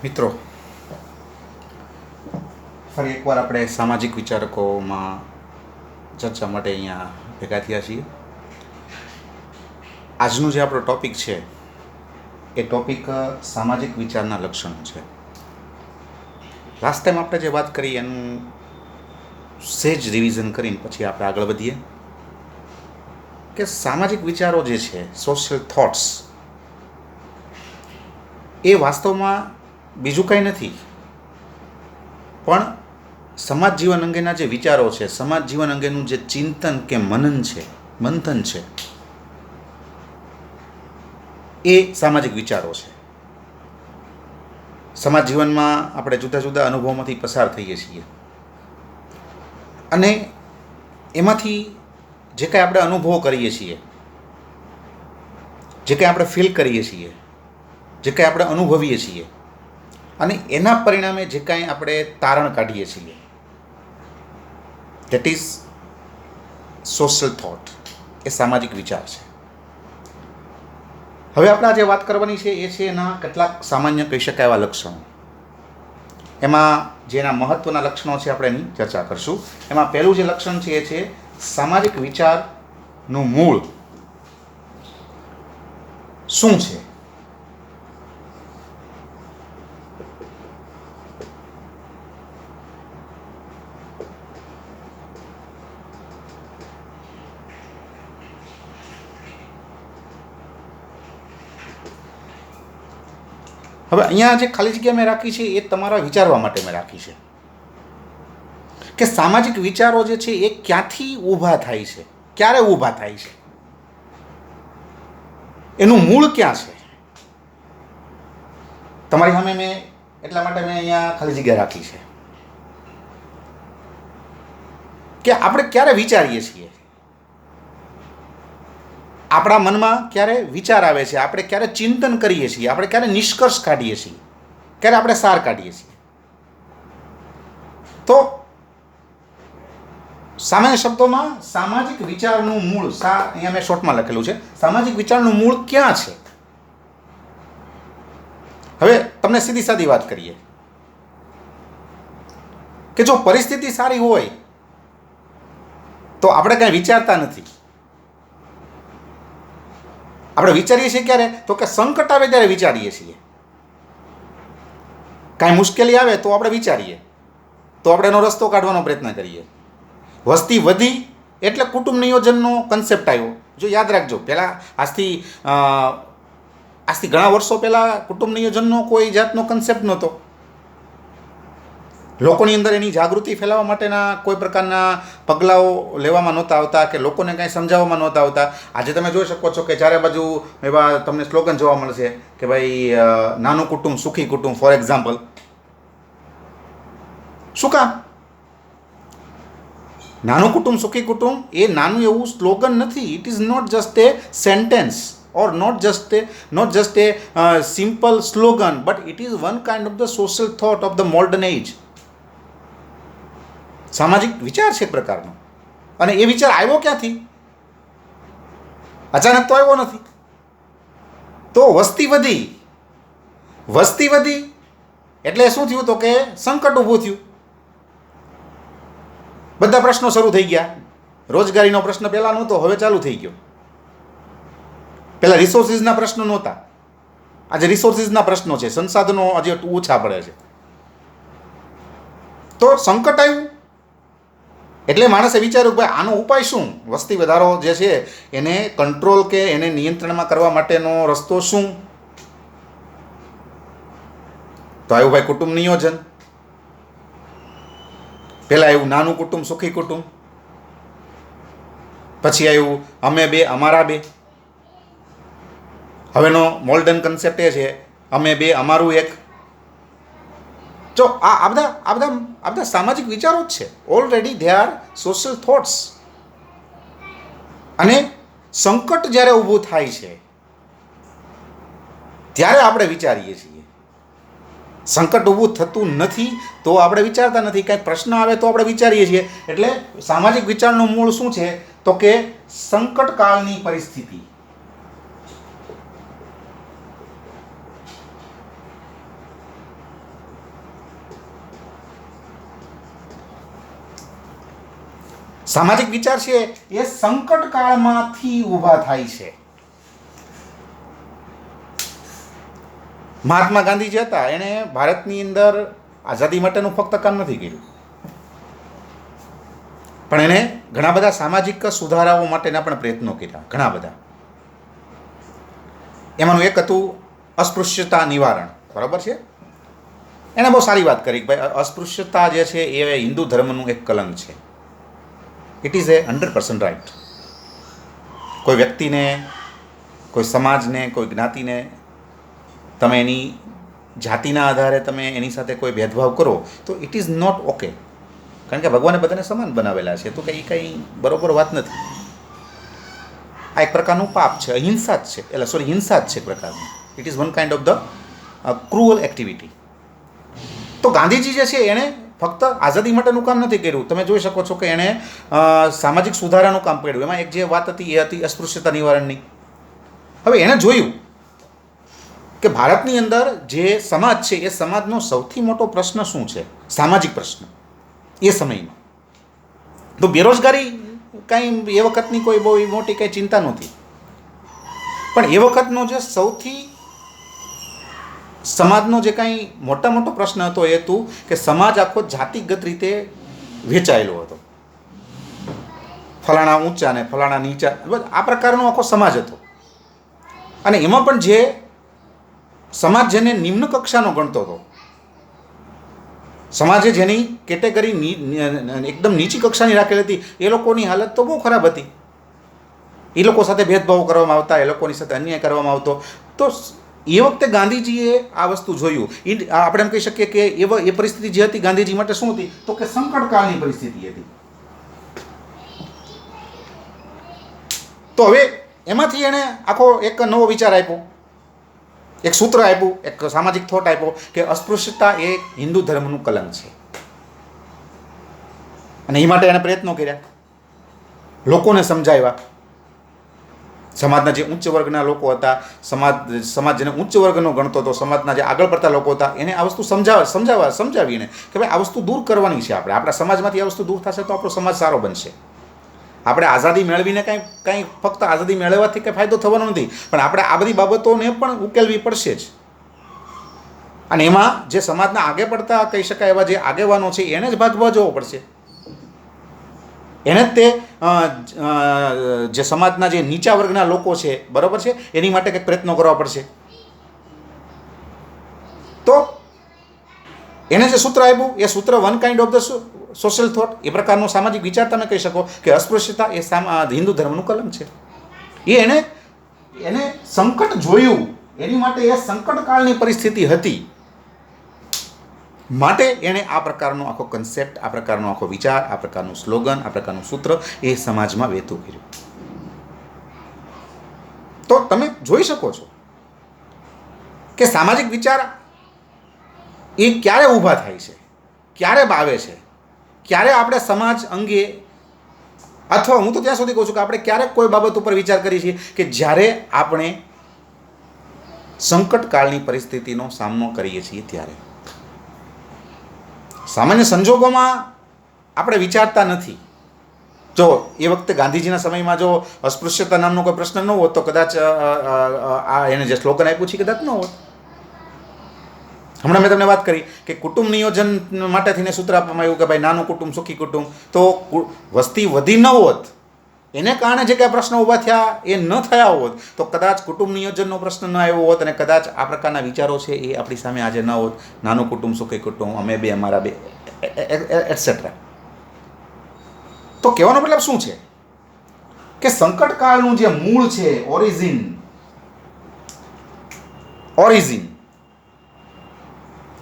મિત્રો, ફરી એકવાર આપણે સામાજિક વિચારકોમાં ચર્ચા માટે અહીંયા ભેગા થયા છીએ. આજનો જે આપણો ટૉપિક છે એ ટૉપિક સામાજિક વિચારના લક્ષણો છે. લાસ્ટ ટાઈમ આપણે જે વાત કરી એનું સહેજ રિવિઝન કરીને પછી આપણે આગળ વધીએ કે સામાજિક વિચારો જે છે, સોશિયલ થોટ્સ, એ વાસ્તવમાં બીજું કંઈ નથી પણ સમાજ જીવન અંગેના જે વિચારો છે, સમાજ જીવન અંગેનું જે ચિંતન કે મંથન છે, એ સામાજિક વિચારો છે. સમાજ જીવનમાં આપણે જુદા જુદા અનુભવોમાંથી પસાર થઈએ છીએ અને એમાંથી જે કંઈ આપણે અનુભવો કરીએ છીએ, જે કંઈ આપણે ફીલ કરીએ છીએ, જે કંઈ આપણે અનુભવીએ છીએ અને એના પરિણામે જે કાંઈ આપણે તારણ કાઢીએ છીએ, દેટ ઇઝ સોશિયલ થોટ. એ સામાજિક વિચાર છે. હવે આપણે આજે વાત કરવાની છે એ છે એના કેટલાક સામાન્ય કહી શકાય એવા લક્ષણો. એમાં જે એના મહત્ત્વના લક્ષણો છે આપણે એની ચર્ચા કરશું. એમાં પહેલું જે લક્ષણ છે એ છે સામાજિક વિચારનું મૂળ શું છે. હવે અહીંયા જે ખાલી જગ્યા મેં રાખી છે એ તમારા વિચારવા માટે મેં રાખી છે કે સામાજિક વિચારો જે છે એ ક્યાંથી ઊભા થાય છે, ક્યારે ઊભા થાય છે, એનું મૂળ ક્યાં છે. તમારી સામે મેં એટલા માટે મેં અહીંયા ખાલી જગ્યા રાખી છે કે આપણે ક્યારે વિચારીએ છીએ, આપણા મનમાં ક્યારે વિચાર આવે છે, આપણે ક્યારે ચિંતન કરીએ છીએ, આપણે ક્યારે નિષ્કર્ષ કાઢીએ છીએ, ક્યારે આપણે સાર કાઢીએ છીએ. તો સામાન્ય શબ્દોમાં સામાજિક વિચારનું મૂળ અહીંયા મેં શોર્ટમાં લખેલું છે, સામાજિક વિચારનું મૂળ ક્યાં છે. હવે તમને સીધી સાદી વાત કરીએ કે જો પરિસ્થિતિ સારી હોય તો આપણે કાંઈ વિચારતા નથી. આપણે વિચારીએ છીએ ક્યારે, તો કે સંકટ આવે ત્યારે વિચારીએ છીએ. કાંઈ મુશ્કેલી આવે તો આપણે વિચારીએ, તો આપણે એનો રસ્તો કાઢવાનો પ્રયત્ન કરીએ. વસ્તી વધી એટલે કુટુંબ નિયોજનનો કન્સેપ્ટ આવ્યો. જો યાદ રાખજો, પહેલાં આજથી ઘણા વર્ષો પહેલાં કુટુંબ નિયોજનનો કોઈ જાતનો કન્સેપ્ટ નહોતો. લોકોની અંદર એની જાગૃતિ ફેલાવવા માટેના કોઈ પ્રકારના પગલાઓ લેવામાં નહોતા આવતા કે લોકોને કાંઈ સમજાવવામાં નહોતા આવતા. આજે તમે જોઈ શકો છો કે ચારે બાજુ એવા તમને સ્લોગન જોવા મળશે કે ભાઈ નાનું કુટુંબ સુખી કુટુંબ, ફોર એક્ઝામ્પલ. શું કામ? નાનું કુટુંબ સુખી કુટુંબ એ નાનું એવું સ્લોગન નથી. It is not just a sentence or not just a simple slogan, but it is one kind of the social thought of the modern age. સામાજિક વિચાર છે એક પ્રકારનો. અને એ વિચાર આવ્યો ક્યાંથી? અચાનક તો આવ્યો નથી. તો વસ્તી વધી એટલે શું થયું? તો કે સંકટ ઊભું થયું. બધા પ્રશ્નો શરૂ થઈ ગયા. રોજગારીનો પ્રશ્ન પહેલા નહોતો, હવે ચાલુ થઈ ગયો. પહેલા રિસોર્સિસના પ્રશ્નો નહોતા, આજે રિસોર્સિસના પ્રશ્નો છે. સંસાધનો આજે ઓછા પડે છે. તો સંકટ આવ્યું એટલે માણસે વિચાર્યું કે ભાઈ આનો ઉપાય શું? વસ્તી વધારો જે છે એને કંટ્રોલ કે એને નિયંત્રણમાં કરવા માટેનો રસ્તો શું? તો આવ્યું ભાઈ કુટુંબ નિયોજન. પહેલાં આવ્યું નાનું કુટુંબ સુખી કુટુંબ, પછી આવ્યું અમે બે અમારા બે. હવેનો મોડર્ન કન્સેપ્ટ એ છે અમે બે અમારું એક. જો આ બધા સામાજિક વિચારો જ છે. Already they are social thoughts. અને સંકટ જ્યારે ઊભું થાય છે ત્યારે આપણે વિચારીએ છીએ. સંકટ ઊભું થતું નથી તો આપણે વિચારતા નથી. કાંઈક પ્રશ્ન આવે તો આપણે વિચારીએ છીએ. એટલે સામાજિક વિચારનું મૂળ શું છે? તો કે સંકટકાળની પરિસ્થિતિ. સામાજિક વિચાર છે એ સંકટ કાળમાંથી ઊભા થાય છે. મહાત્મા ગાંધી જે હતા એણે ભારતની અંદર આઝાદી માટેનું ફક્ત કામ નથી કર્યું, પણ એણે ઘણા બધા સામાજિક સુધારાઓ માટેના પણ પ્રયત્નો કર્યા, ઘણા બધા. એમાંનું એક હતું અસ્પૃશ્યતા નિવારણ. બરાબર છે. એણે બહુ સારી વાત કરી કે ભાઈ અસ્પૃશ્યતા જે છે એ હિન્દુ ધર્મનું એક કલંક છે. It is A 100% right. કોઈ વ્યક્તિને, કોઈ સમાજને, કોઈ જ્ઞાતિને તમે એની જાતિના આધારે તમે એની સાથે કોઈ ભેદભાવ કરો તો ઇટ ઇઝ નોટ ઓકે. કારણ કે ભગવાને બધાને સમાન બનાવેલા છે, તો કંઈ કંઈ બરોબર વાત નથી. આ એક પ્રકારનું પાપ છે, અહિંસા જ છે, એટલે સોરી હિંસા જ છે એક પ્રકારનું. It is one kind of the cruel activity. તો ગાંધીજી જે છે એણે ફક્ત આઝાદી માટેનું કામ નથી કર્યું. તમે જોઈ શકો છો કે એણે સામાજિક સુધારાનું કામ કર્યું. એમાં એક જે વાત હતી એ હતી અસ્પૃશ્યતા નિવારણની. હવે એણે જોયું કે ભારતની અંદર જે સમાજ છે એ સમાજનો સૌથી મોટો પ્રશ્ન શું છે, સામાજિક પ્રશ્ન એ સમયમાં. તો બેરોજગારી કાંઈ એ વખતની કોઈ બહુ મોટી કંઈ ચિંતા નહોતી, પણ એ વખતનો જે સૌથી સમાજનો જે કાંઈ મોટો પ્રશ્ન હતો એ હતું કે સમાજ આખો જાતિગત રીતે વેચાયેલો હતો. ફલાણા ઊંચા ને ફલાણા નીચા, આ પ્રકારનો આખો સમાજ હતો. અને એમાં પણ જે સમાજ જેને નિમ્ન કક્ષાનો ગણતો હતો, સમાજે જેની કેટેગરી એકદમ નીચી કક્ષાની રાખેલી હતી, એ લોકોની હાલત તો બહુ ખરાબ હતી. એ લોકો સાથે ભેદભાવ કરવામાં આવતા, એ લોકોની સાથે અન્યાય કરવામાં આવતો. તો એ વખતે ગાંધીજીએ આ વસ્તુ જોયું. આપણે એમ કહી શકીએ કે એ પરિસ્થિતિ જે હતી ગાંધીજી માટે શું હતી, તો કે સંકટકાળની પરિસ્થિતિ હતી. તો હવે એમાંથી એણે આખો એક નવો વિચાર આપ્યો, એક સૂત્ર આપ્યું, એક સામાજિક થોટ આપ્યો કે અસ્પૃશ્યતા એ હિન્દુ ધર્મનું કલંક છે. અને એ માટે એણે પ્રયત્નો કર્યા, લોકોને સમજાવ્યા. સમાજના જે ઉચ્ચ વર્ગના લોકો હતા, સમાજ જેને ઉચ્ચ વર્ગનો ગણતો હતો, સમાજના જે આગળ પડતા લોકો હતા, એને આ વસ્તુ સમજાવીને કે ભાઈ આ વસ્તુ દૂર કરવાની છે. આપણા સમાજમાંથી આ વસ્તુ દૂર થશે તો આપણો સમાજ સારો બનશે. આપણે આઝાદી મેળવીને કાંઈ ફક્ત આઝાદી મેળવવાથી કંઈ ફાયદો થવાનો નથી, પણ આપણે આ બધી બાબતોને પણ ઉકેલવી પડશે જ. અને એમાં જે સમાજના આગે પડતા કહી શકાય એવા જે આગેવાનો છે એને જ ભાગ ભજવવો પડશે. એને જ તે જે સમાજના જે નીચા વર્ગના લોકો છે, બરાબર છે, એની માટે કંઈક પ્રયત્નો કરવા પડશે. તો એને જે સૂત્ર આપ્યું એ સૂત્ર one kind of the social thought, એ પ્રકારનો સામાજિક વિચાર તમે કહી શકો કે અસ્પૃશ્યતા એ હિન્દુ ધર્મનું કલંક છે. એને સંકટ જોયું, એની માટે એ સંકટકાળની પરિસ્થિતિ હતી, માટે એણે આ પ્રકારનો આખો કન્સેપ્ટ, આ પ્રકારનો આખો વિચાર, આ પ્રકારનું સ્લોગન, આ પ્રકારનું સૂત્ર એ સમાજમાં વહેતું કર્યું. તો તમે જોઈ શકો છો કે સામાજિક વિચાર એ ક્યારે ઊભા થાય છે, ક્યારે આવે છે, ક્યારે આપણે સમાજ અંગે, અથવા હું તો ત્યાં સુધી કહું છું કે આપણે ક્યારેક કોઈ બાબત ઉપર વિચાર કરીએ છીએ કે જ્યારે આપણે સંકટકાળની પરિસ્થિતિનો સામનો કરીએ છીએ ત્યારે. સામાન્ય સંજોગોમાં આપણે વિચારતા નથી. જો એ વખતે ગાંધીજીના સમયમાં જો અસ્પૃશ્યતા નામનો કોઈ પ્રશ્ન ન હોત તો કદાચ આ એને જે સ્લોગન આપ્યું છે કદાચ ન હોત. હમણાં મેં તમને વાત કરી કે કુટુંબ નિયોજન માટે થઈને સૂત્ર આપવામાં આવ્યું કે ભાઈ નાનું કુટુંબ સુખી કુટુંબ. તો વસ્તી વધી ન હોત, એને કારણે જે કાંઈ પ્રશ્નો ઊભા થયા એ ન થયા હોત તો કદાચ કુટુંબ નિયોજનનો પ્રશ્ન ન આવ્યો હોત, અને કદાચ આ પ્રકારના વિચારો છે એ આપણી સામે આજે ન હોત. નાનું કુટુંબ સુખી કુટુંબ, અમે બે અમારા બે, એટસેટ્રા. તો કહેવાનો મતલબ શું છે કે સંકટકાળનું જે મૂળ છે, ઓરિજિન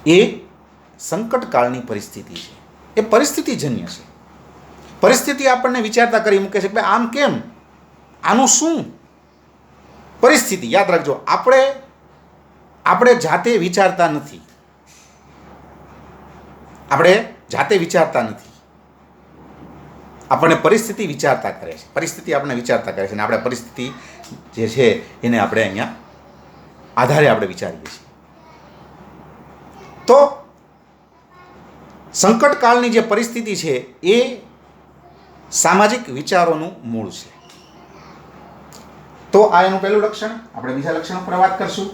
એ સંકટકાળની પરિસ્થિતિ છે. એ પરિસ્થિતિજન્ય છે. પરિસ્થિતિ આપણને વિચારતા કરી મૂકે છે કે ભાઈ આમ કેમ, આનું શું. પરિસ્થિતિ યાદ રાખજો, આપણે જાતે વિચારતા નથી. આપણે જાતે વિચારતા નથી, આપણને પરિસ્થિતિ વિચારતા કરે છે. પરિસ્થિતિ આપણને વિચારતા કરે છે અને આપણે પરિસ્થિતિ જે છે એને આપણે અહીંયા આધારે આપણે વિચારીએ છીએ. તો સંકટકાળની જે પરિસ્થિતિ છે એ સામાજિક વિચારોનું મૂળ છે. તો આ એનું પહેલું લક્ષણ. આપણે બીજા લક્ષણ પર વાત કરશું.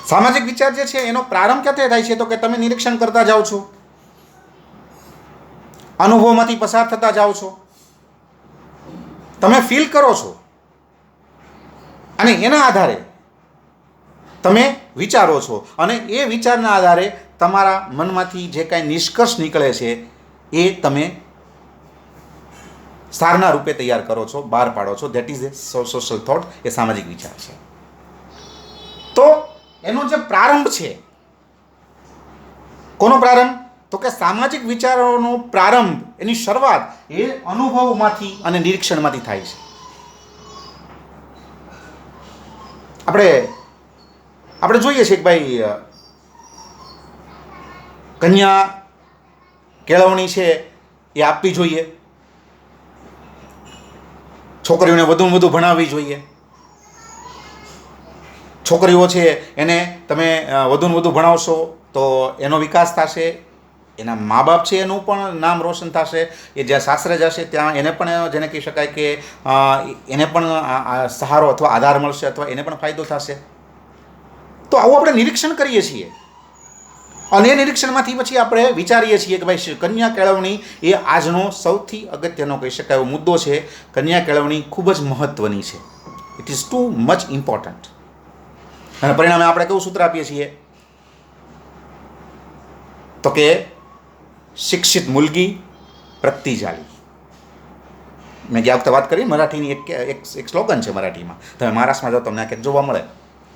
સામાજિક વિચાર જે છે એનો પ્રારંભ ક્યાંથી થાય છે? તો કે તમે નિરીક્ષણ કરતા જાઓ છો, અનુભવમાંથી પસાર થતા જાઓ છો, તમે ફીલ કરો છો અને એના આધારે તમે વિચારો છો અને એ વિચારના આધારે તમારા મનમાંથી જે કાંઈ નિષ્કર્ષ નીકળે છે એ તમે સારના રૂપે તૈયાર કરો છો, બહાર પાડો છો. That is a social thought. એ સામાજિક વિચાર છે. તો એનો જે પ્રારંભ છે, કોનો પ્રારંભ? તો કે સામાજિક વિચારોનો પ્રારંભ, એની શરૂઆત એ અનુભવમાંથી અને નિરીક્ષણમાંથી થાય છે. આપણે જોઈએ છીએ કે ભાઈ કન્યા કેળવણી છે એ આપવી જોઈએ, છોકરીઓને વધુમાં વધુ ભણાવવી જોઈએ. છોકરીઓ છે એને તમે વધુને વધુ ભણાવશો તો એનો વિકાસ થશે, એના મા બાપ છે એનું પણ નામ રોશન થશે, એ જ્યાં સાસરે જશે ત્યાં એને પણ જેને કહી શકાય કે એને પણ સહારો અથવા આધાર મળશે અથવા એને પણ ફાયદો થશે. તો આવું આપણે નિરીક્ષણ કરીએ છીએ અને એ નિરીક્ષણમાંથી પછી આપણે વિચારીએ છીએ કે ભાઈ કન્યા કેળવણી એ આજનો સૌથી અગત્યનો કહી શકાય એવો મુદ્દો છે. કન્યા કેળવણી ખૂબ જ મહત્ત્વની છે. It is too much important. અને પરિણામે આપણે કેવું સૂત્ર આપીએ છીએ? તો કે શિક્ષિત મુલગી પ્રગતિ જાલી. મેં ગયા વખતે વાત કરી મરાઠીની એક સ્લોગન છે મરાઠીમાં. તમે મહારાષ્ટ્રમાં જાઓ તમને આ ક્યાંક જોવા મળે.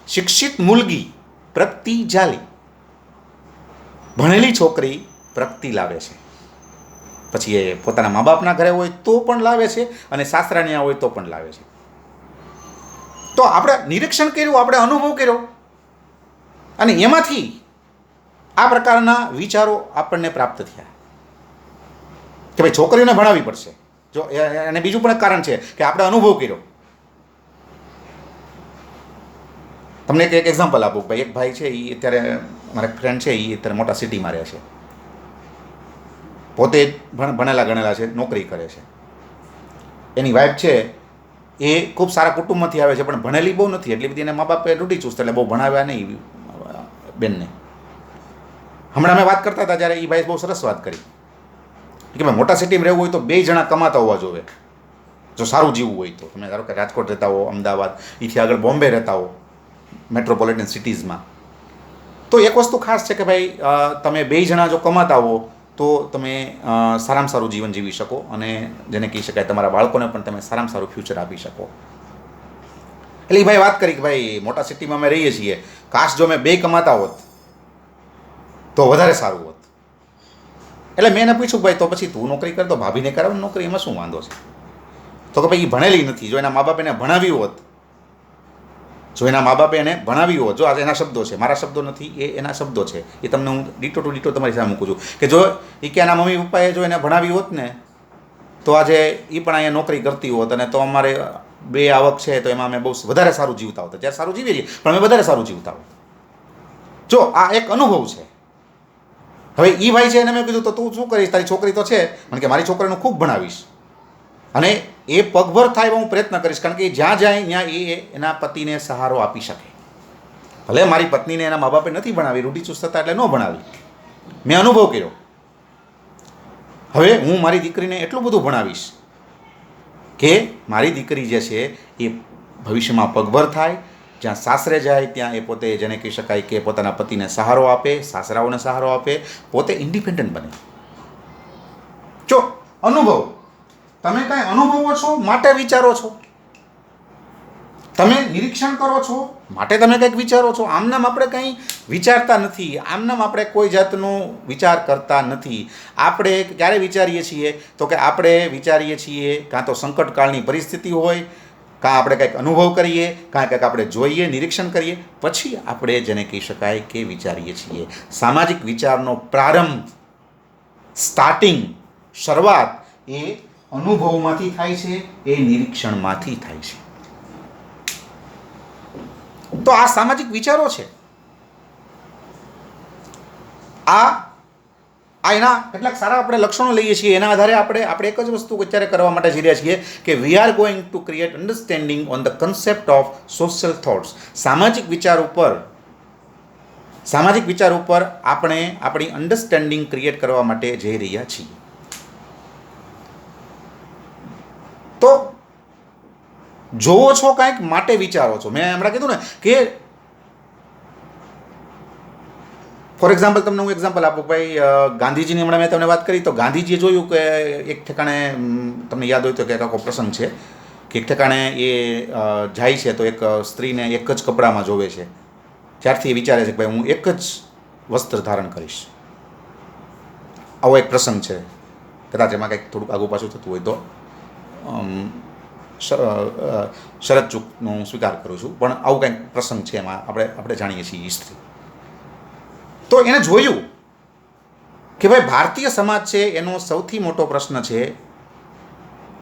શિક્ષિત મુલગી પ્રગતિ જાલી. ભણેલી છોકરી પ્રગતિ લાવે છે. પછી એ પોતાના મા બાપના ઘરે હોય તો પણ લાવે છે અને સાસરાની હોય તો પણ લાવે છે. તો આપણે નિરીક્ષણ કર્યું, આપણે અનુભવ કર્યો અને એમાંથી આ પ્રકારના વિચારો આપણને પ્રાપ્ત થયા કે ભાઈ છોકરીઓને ભણાવવી પડશે. જો અને બીજું પણ એક કારણ છે કે આપણે અનુભવ કર્યો. તમને એક એક્ઝામ્પલ આપું. ભાઈ એક ભાઈ છે, એ અત્યારે મારા ફ્રેન્ડ છે, એ અત્યારે મોટા સિટીમાં રહે છે, પોતે ભણેલા ગણેલા છે, નોકરી કરે છે. એની વાઈફ છે એ ખૂબ સારા કુટુંબમાંથી આવે છે પણ ભણેલી બહુ નથી, એટલી બધી. એને મા બાપે રૂઢી ચુસ્ત, એટલે બહુ ભણાવ્યા નહીં બેનને. હમણાં અમે વાત કરતા હતા જ્યારે એ ભાઈ બહુ સરસ વાત કરી કે ભાઈ મોટા સિટીમાં રહેવું હોય તો બે જણા કમાતા હોવા જોઈએ જો સારું જીવવું હોય તો. તમે ધારો કે રાજકોટ રહેતા હો, અમદાવાદ, એથી આગળ બોમ્બે રહેતા હો, મેટ્રોપોલિટન સિટીઝમાં, તો એક વસ્તુ ખાસ છે કે ભાઈ તમે બે જણા જો કમાતા હો તો તમે સારામાં સારું જીવન જીવી શકો અને જેને કહી શકાય તમારા બાળકોને પણ તમે સારામાં સારું ફ્યુચર આપી શકો. એટલે એ ભાઈ વાત કરી કે ભાઈ મોટા સિટીમાં અમે રહીએ છીએ, કાશ જો અમે બે કમાતા હોત તો વધારે સારું હોત. એટલે મેં એને પૂછ્યું ભાઈ તો પછી તું નોકરી કર, તો ભાભીને કરાવ નોકરી, એમાં શું વાંધો છે? તો કે ભાઈ એ ભણેલી નથી. જો એના મા બાપ એને ભણાવ્યું હોત, જો એના મા બાપે એને ભણાવી હોત, જો આજે એના શબ્દો છે, મારા શબ્દો નથી, એ એના શબ્દો છે, એ તમને હું ડીટો ટુ ડીટો તમારી સામે મૂકું છું કે જો એ કે એના મમ્મી પપ્પાએ જો એને ભણાવી હોત ને તો આજે એ પણ અહીંયા નોકરી કરતી હોત અને તો અમારે બે આવક છે તો એમાં અમે બહુ વધારે સારું જીવતા હોત. જ્યારે સારું જીવીએ છીએ પણ અમે વધારે સારું જીવતા હોત. જો આ એક અનુભવ છે. હવે એ ભાઈ છે એને મેં કીધું તો તું શું કરીશ? તારી છોકરી તો છે, મને કે મારી છોકરીને ખૂબ ભણાવીશ અને એ પગભર થાય એવો હું પ્રયત્ન કરીશ, કારણ કે જ્યાં જાય ત્યાં એ એના પતિને સહારો આપી શકે. ભલે મારી પત્નીને એના મા બાપે નથી ભણાવી, રૂઢિચુસ્ત હતા એટલે ન ભણાવી, મેં અનુભવ કર્યો. હવે હું મારી દીકરીને એટલું બધું ભણાવીશ કે મારી દીકરી જે છે એ ભવિષ્યમાં પગભર થાય, જ્યાં સાસરે જાય ત્યાં એ પોતે જેને કહી શકાય કે પોતાના પતિને સહારો આપે, સાસરાઓને સહારો આપે, પોતે ઇન્ડિપેન્ડન્ટ બને. જો અનુભવ, તમે કાંઈ અનુભવો છો માટે વિચારો છો. તમે નિરીક્ષણ કરો છો માટે તમે કંઈક વિચારો છો. આમનામ આપણે કંઈ વિચારતા નથી, આમનામ આપણે કોઈ જાતનું વિચાર કરતા નથી. આપણે ક્યારે વિચારીએ છીએ તો કે આપણે વિચારીએ છીએ કાં તો સંકટકાળની પરિસ્થિતિ હોય, કાં આપણે કંઈક અનુભવ કરીએ, કાં કંઈક આપણે જોઈએ, નિરીક્ષણ કરીએ, પછી આપણે જેને કહી શકાય કે વિચારીએ છીએ. સામાજિક વિચારનો પ્રારંભ, સ્ટાર્ટિંગ, શરૂઆત એ અનુભવમાંથી થાય છે, એ નિરીક્ષણમાંથી થાય છે. તો આ સામાજિક વિચારો છે. આ એના કેટલાક સારા આપણે લક્ષણો લઈએ છીએ. એના આધારે આપણે એક જ વસ્તુ અત્યારે કરવા માટે જઈ રહ્યા છીએ કે we are going to create understanding on the concept of social thoughts. સામાજિક વિચાર ઉપર આપણે આપણી અન્ડરસ્ટેન્ડિંગ ક્રિએટ કરવા માટે જઈ રહ્યા છીએ. તો જોવો છો કાંઈક માટે વિચારો છો. મેં હમણાં કીધું ને કે ફોર એક્ઝામ્પલ તમને હું એક્ઝામ્પલ આપું ભાઈ. ગાંધીજીની હમણાં મેં તમને વાત કરી તો ગાંધીજીએ જોયું કે એક ઠેકાણે તમને યાદ હોય તો કે આખો પ્રસંગ છે કે એક ઠેકાણે એ જાય છે તો એક સ્ત્રીને એક જ કપડામાં જોવે છે. ત્યારથી એ વિચારે છે કે ભાઈ હું એક જ વસ્ત્ર ધારણ કરીશ. આવો એક પ્રસંગ છે. કદાચ એમાં કંઈક થોડુંક આગુ પાછું થતું હોય તો શરત ચૂકનો હું સ્વીકાર કરું છું, પણ આવું કંઈક પ્રસંગ છે એમાં આપણે જાણીએ છીએ હિસ્ટ્રી. તો એને જોયું કે ભાઈ ભારતીય સમાજ છે એનો સૌથી મોટો પ્રશ્ન છે